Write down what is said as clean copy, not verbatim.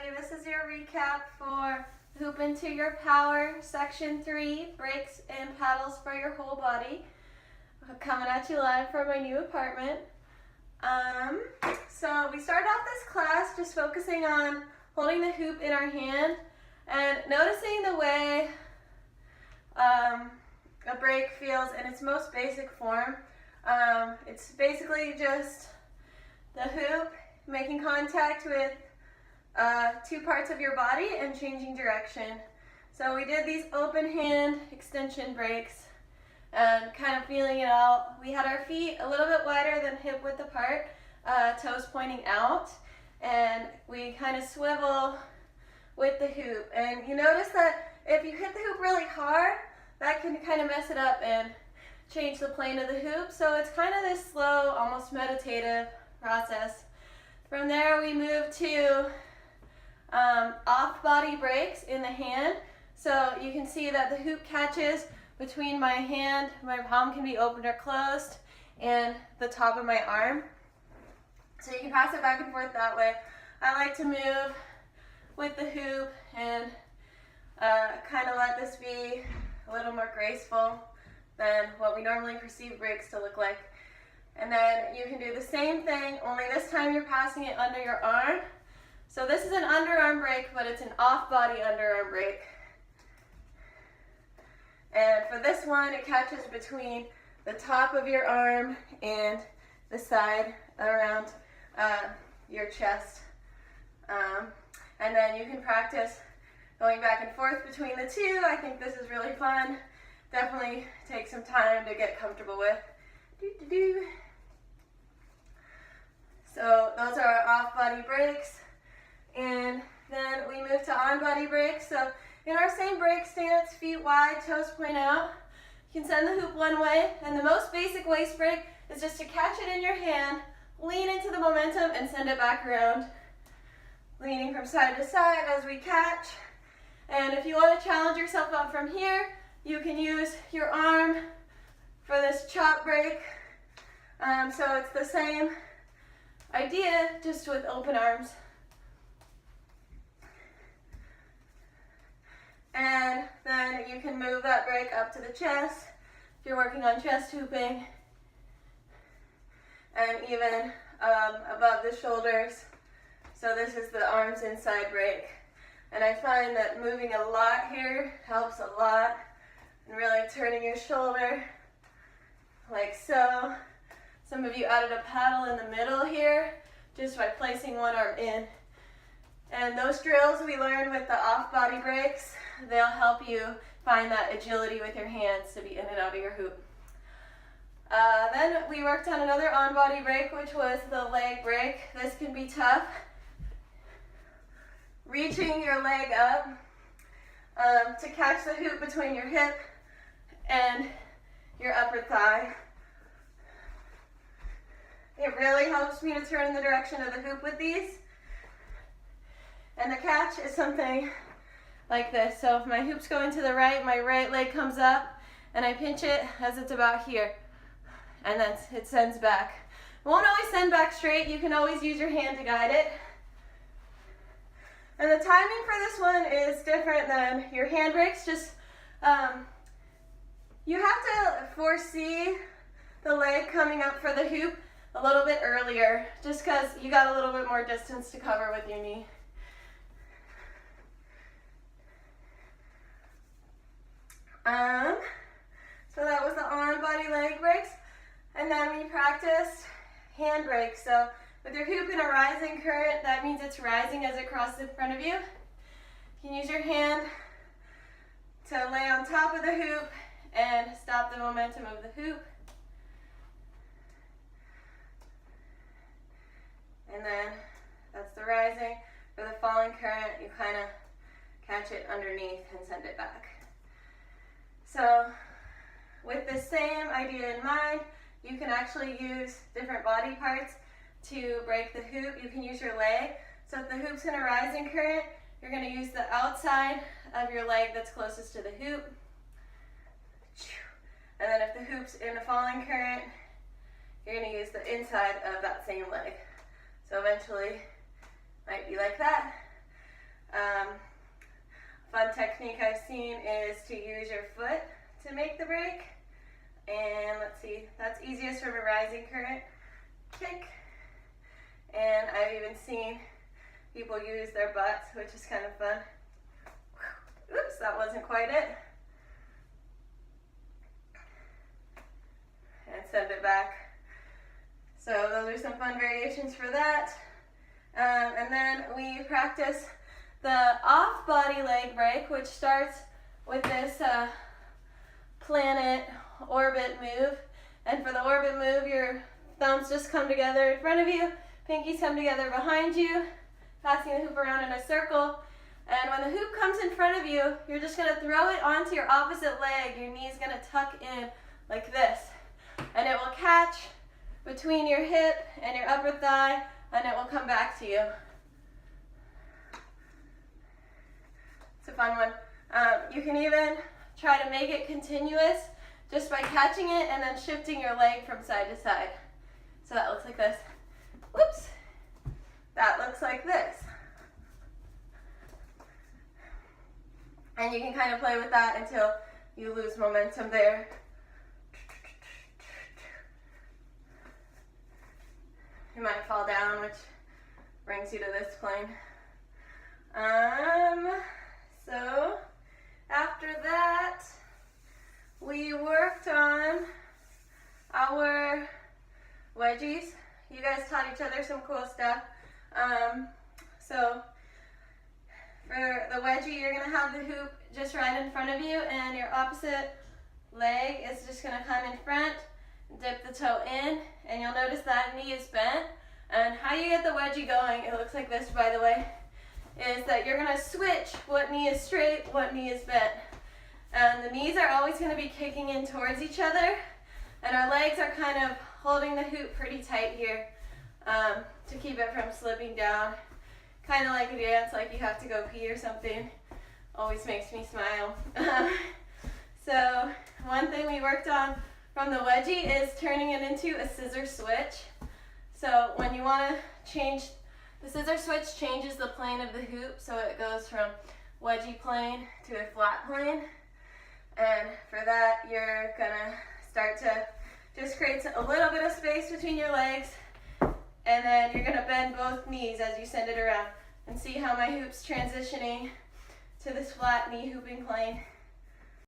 everybody. This is your recap for Hoop Into Your Power Section 3, Brakes and Paddles for Your Whole Body. Coming at you live from my new apartment. So we started off this class just focusing on holding the hoop in our hand and noticing the way a brake feels in its most basic form. It's basically just the hoop making contact with two parts of your body and changing direction. So we did these open hand extension brakes and kind of feeling it out. We had our feet a little bit wider than hip width apart, toes pointing out, and we kind of swivel with the hoop. And you notice that if you hit the hoop really hard, that can kind of mess it up and change the plane of the hoop. So it's kind of this slow, almost meditative process. From there we move to off-body brakes in the hand. So you can see that the hoop catches between my hand, my palm can be opened or closed, and the top of my arm. So you can pass it back and forth that way. I like to move with the hoop and kind of let this be a little more graceful than what we normally perceive brakes to look like. And then you can do the same thing, only this time you're passing it under your arm. So this is an underarm brake, but it's an off-body underarm brake. And for this one, it catches between the top of your arm and the side around your chest. And then you can practice going back and forth between the two. I think this is really fun. Definitely take some time to get comfortable with. So those are our off-body brakes. And then we move to on-body brakes. So in our same brake stance, feet wide, toes point out, you can send the hoop one way. And the most basic waist brake is just to catch it in your hand, lean into the momentum, and send it back around. Leaning from side to side as we catch. And if you want to challenge yourself up from here, you can use your arm for this chop brake. So it's the same idea, just with open arms. And then you can move that brake up to the chest if you're working on chest hooping, and even above the shoulders. So this is the arms inside brake. And I find that moving a lot here helps a lot, and really turning your shoulder like so. Some of you added a paddle in the middle here just by placing one arm in. And those drills we learned with the off-body brakes, they'll help you find that agility with your hands to be in and out of your hoop. Then we worked on another on-body brake, which was the leg brake. This can be tough. Reaching your leg up to catch the hoop between your hip and your upper thigh. It really helps me to turn in the direction of the hoop with these. And the catch is something like this. So if my hoop's going to the right, my right leg comes up and I pinch it as it's about here. And then it sends back. It won't always send back straight. You can always use your hand to guide it. And the timing for this one is different than your hand brakes. Just, you have to foresee the leg coming up for the hoop a little bit earlier, just because you got a little bit more distance to cover with your knee. So that was the on-body leg brakes. And then we practiced hand brakes. So with your hoop in a rising current, that means it's rising as it crosses in front of you. You can use your hand to lay on top of the hoop and stop the momentum of the hoop. And then that's the rising. For the falling current, you kind of catch it underneath and send it back. So with the same idea in mind, you can actually use different body parts to break the hoop. You can use your leg. So if the hoop's in a rising current, you're going to use the outside of your leg that's closest to the hoop. And then if the hoop's in a falling current, you're going to use the inside of that same leg. So eventually, might be like that. Fun technique I've seen is to use your foot to make the break. And let's see, that's easiest from a rising current kick. And I've even seen people use their butts, which is kind of fun. Oops, that wasn't quite it. And send it back. So those are some fun variations for that. And then we practice the off-body leg break, which starts with this planet orbit move. And for the orbit move, your thumbs just come together in front of you, pinkies come together behind you, passing the hoop around in a circle. And when the hoop comes in front of you, you're just going to throw it onto your opposite leg. Your knee's going to tuck in like this. And it will catch between your hip and your upper thigh, and it will come back to you. It's a fun one. You can even try to make it continuous just by catching it and then shifting your leg from side to side. So that looks like this. Whoops. That looks like this. And you can kind of play with that until you lose momentum there. You might fall down, which brings you to this plane. So after that, we worked on our wedgies. You guys taught each other some cool stuff. So for the wedgie, you're gonna have the hoop just right in front of you, and your opposite leg is just gonna come in front, dip the toe in, and you'll notice that knee is bent. And how you get the wedgie going, it looks like this, by the way, is that you're gonna switch what knee is straight, what knee is bent. And the knees are always gonna be kicking in towards each other, and our legs are kind of holding the hoop pretty tight here to keep it from slipping down. Kind of like a dance, like you have to go pee or something. Always makes me smile. So one thing we worked on from the wedgie is turning it into a scissor switch. So when you want to change, the scissor switch changes the plane of the hoop, so it goes from wedgie plane to a flat plane. And for that, you're gonna start to just create a little bit of space between your legs, and then you're gonna bend both knees as you send it around. And see how my hoop's transitioning to this flat knee hooping plane.